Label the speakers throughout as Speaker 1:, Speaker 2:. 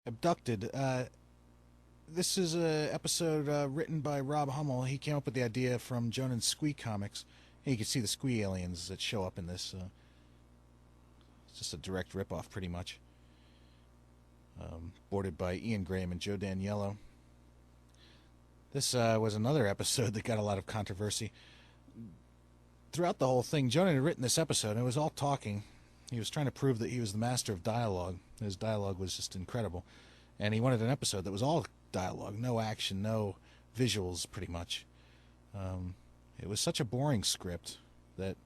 Speaker 1: Abducted. This is a episode written by Rob Hummel. He came up with the idea from Jonan's Squee comics. And you can see the Squee aliens that show up in this. It's just a direct ripoff, pretty much. Boarded by Ian Graham and Joe Daniello. This was another episode that got a lot of controversy. Throughout the whole thing, Jonan had written this episode, and it was all talking. He was trying to prove that he was the master of dialogue. His dialogue was just incredible. And he wanted an episode that was all dialogue, no action, no visuals, pretty much. It was such a boring script that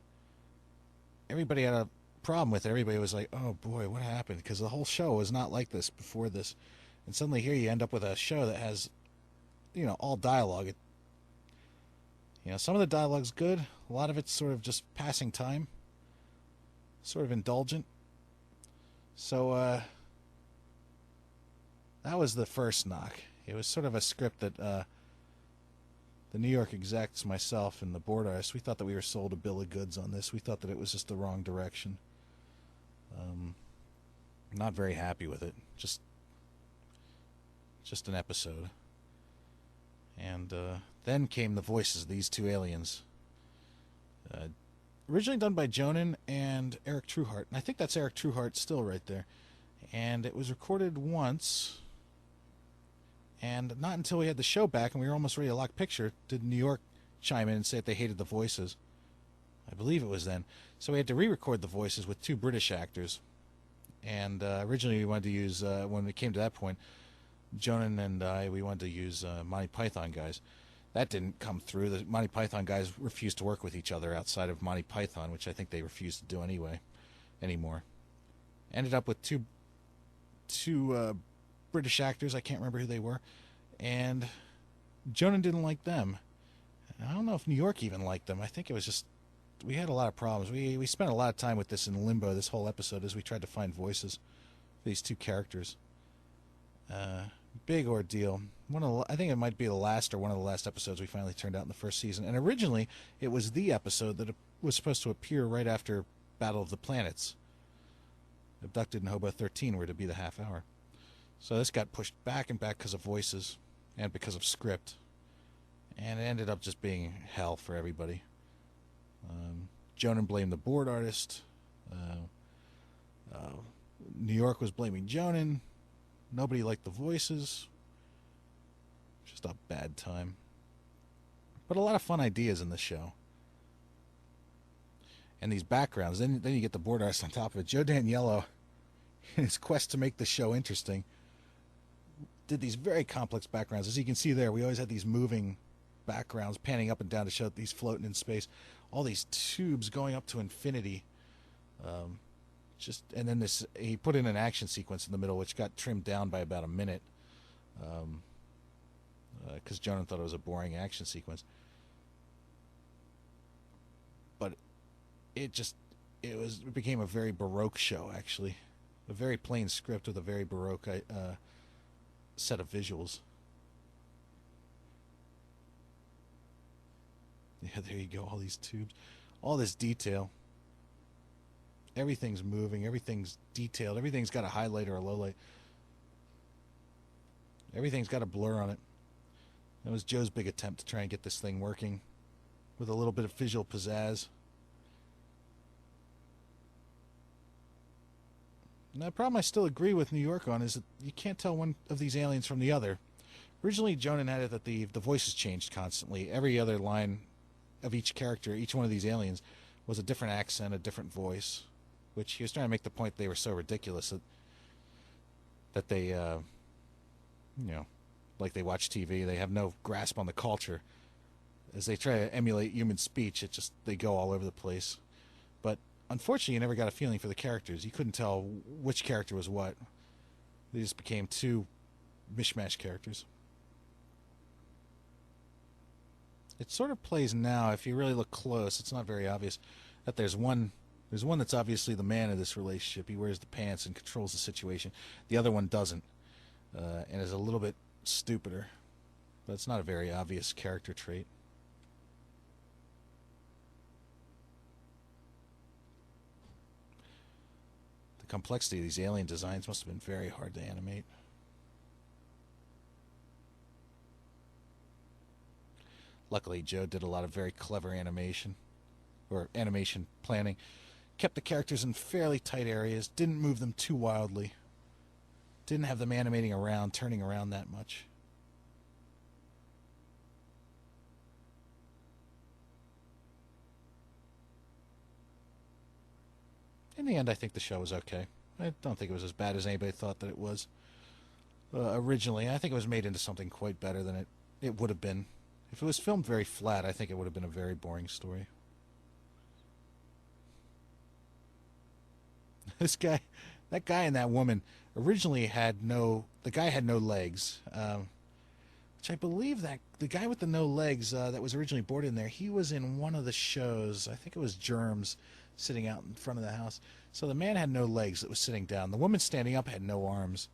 Speaker 1: everybody had a problem with it. Everybody was like, oh boy, what happened? Because the whole show was not like this before this. And suddenly here you end up with a show that has, all dialogue. Some of the dialogue's good. A lot of it's sort of just passing time. Sort of indulgent. So, that was the first knock. It was sort of a script that the New York execs, myself, and the board artists, we thought that we were sold a bill of goods on this. We thought that it was just the wrong direction. Not very happy with it. Just an episode. And then came the voices of these two aliens. Originally done by Jonan and Eric Trueheart. And I think that's Eric Trueheart still right there. And it was recorded once. And not until we had the show back and we were almost ready to lock picture did New York chime in and say that they hated the voices. I believe it was then. So we had to re-record the voices with two British actors. And originally we wanted to use, when it came to that point, Jonan and we wanted to use Monty Python guys. That didn't come through. The Monty Python guys refused to work with each other outside of Monty Python, which I think they refused to do anymore. Ended up with two British actors. I can't remember who they were. And Jonan didn't like them. I don't know if New York even liked them. I think it was just, we had a lot of problems. We spent a lot of time with this in limbo this whole episode as we tried to find voices for these two characters. Big ordeal. I think it might be the last or one of the last episodes we finally turned out in the first season. And originally, it was the episode that was supposed to appear right after Battle of the Planets. Abducted and Hobo 13 were to be the half hour. So this got pushed back and back because of voices and because of script. And it ended up just being hell for everybody. Jonan blamed the board artist. New York was blaming Jonan. Nobody liked the voices. Just a bad time. But a lot of fun ideas in this show. And these backgrounds. Then you get the board artist on top of it. Joe Daniello, in his quest to make the show interesting, did these very complex backgrounds. As you can see there, we always had these moving backgrounds panning up and down to show that these floating in space. All these tubes going up to infinity. And then he put in an action sequence in the middle, which got trimmed down by about a minute, because Jonan thought it was a boring action sequence. But it became a very Baroque show, actually, a very plain script with a very Baroque set of visuals. Yeah, there you go. All these tubes, all this detail. Everything's moving, everything's detailed, everything's got a highlight or a low light. Everything's got a blur on it. That was Joe's big attempt to try and get this thing working with a little bit of visual pizzazz. Now, the problem I still agree with New York on is that you can't tell one of these aliens from the other. Originally, Jonan had it that the voices changed constantly. Every other line of each character, each one of these aliens, was a different accent, a different voice. Which he was trying to make the point they were so ridiculous that they, like they watch TV, they have no grasp on the culture. As they try to emulate human speech, they go all over the place. But unfortunately, you never got a feeling for the characters. You couldn't tell which character was what. They just became two mishmash characters. It sort of plays now, if you really look close, it's not very obvious, that there's one that's obviously the man of this relationship. He wears the pants and controls the situation. The other one doesn't, and is a little bit stupider. But it's not a very obvious character trait. The complexity of these alien designs must have been very hard to animate. Luckily, Joe did a lot of very clever animation, or animation planning. Kept the characters in fairly tight areas, didn't move them too wildly, didn't have them animating around, turning around that much. In the end, I think the show was okay. I don't think it was as bad as anybody thought that it was originally. I think it was made into something quite better than it would have been. If it was filmed very flat, I think it would have been a very boring story. That guy and that woman originally the guy had no legs, which I believe that the guy with the no legs that was originally boarded in there, he was in one of the shows. I think it was Germs, sitting out in front of the house. So the man had no legs that was sitting down. The woman standing up had no arms.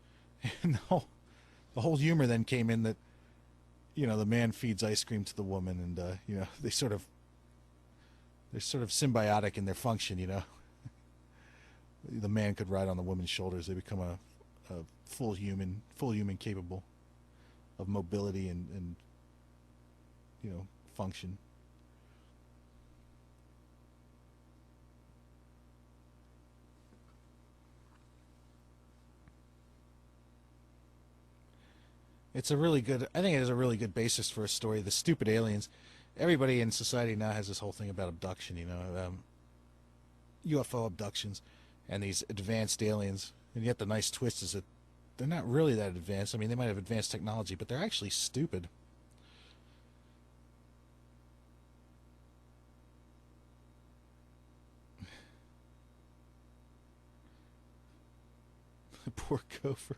Speaker 1: And the whole humor then came in that, the man feeds ice cream to the woman, and they're sort of symbiotic in their function. The man could ride on the woman's shoulders. They become a full human capable of mobility and function. I think it is a really good basis for a story. The stupid aliens. Everybody in society now has this whole thing about abduction, UFO abductions and these advanced aliens. And yet the nice twist is that they're not really that advanced. I mean, they might have advanced technology, but they're actually stupid. Poor Gopher.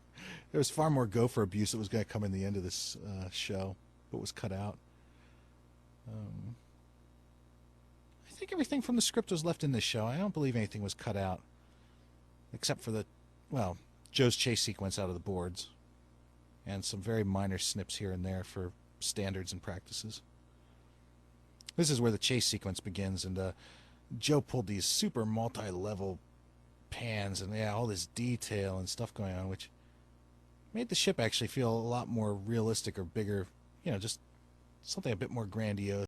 Speaker 1: There was far more Gopher abuse that was going to come in the end of this show, but was cut out. I think everything from the script was left in this show. I don't believe anything was cut out, except for Joe's chase sequence out of the boards, and some very minor snips here and there for standards and practices. This is where the chase sequence begins, and Joe pulled these super multi-level pans and all this detail and stuff going on, which made the ship actually feel a lot more realistic or bigger, just something a bit more grandiose.